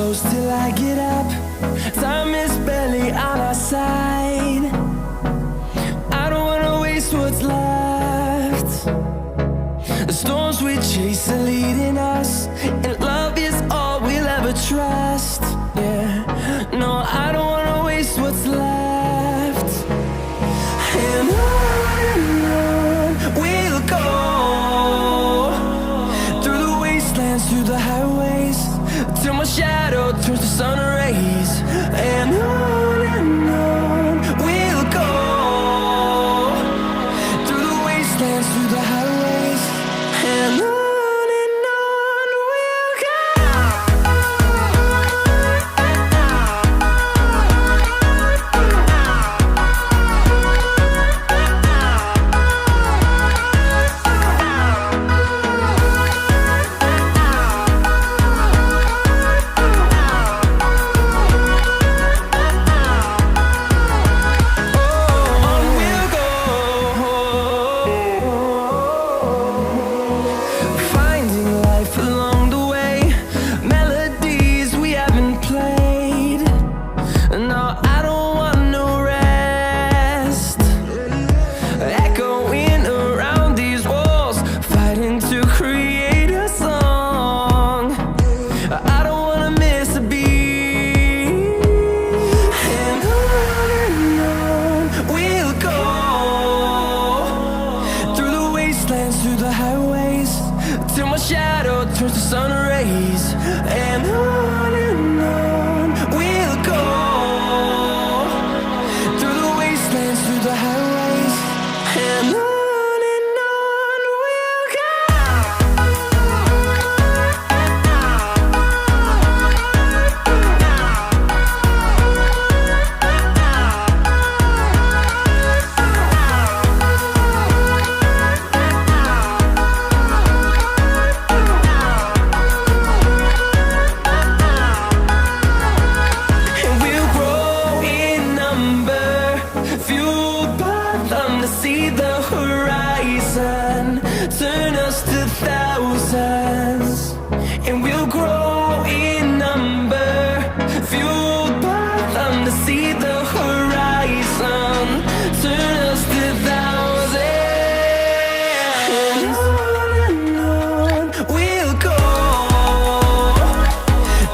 close till I get up. Time is barely on our side. I don't wanna waste what's left. The storms we chase are leading us, and love is all we'll ever trust. Yeah, no, I don't wanna waste what's left. And on we'll go, through the wastelands, through the highways, till my shadow turns to sun rays. And on we'll go, through the wastelands, through the highways, and on we'll go. Through the highways, till my shadow turns to sun rays. And on we'll go, through the wastelands, through the highways, and on we'll go. See the horizon turn us to thousands, and we'll grow in number, fueled by them to see the horizon turn us to thousands. And on we'll go,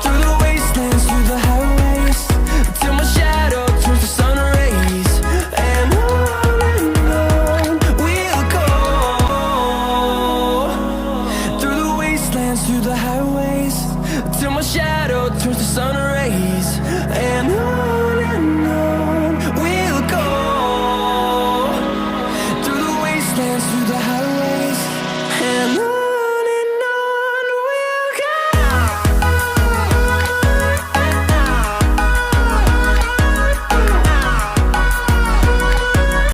through the wastelands, through the highways, till my shadow turns to sun rays. And through the highways, till my shadow turns to sun rays. And on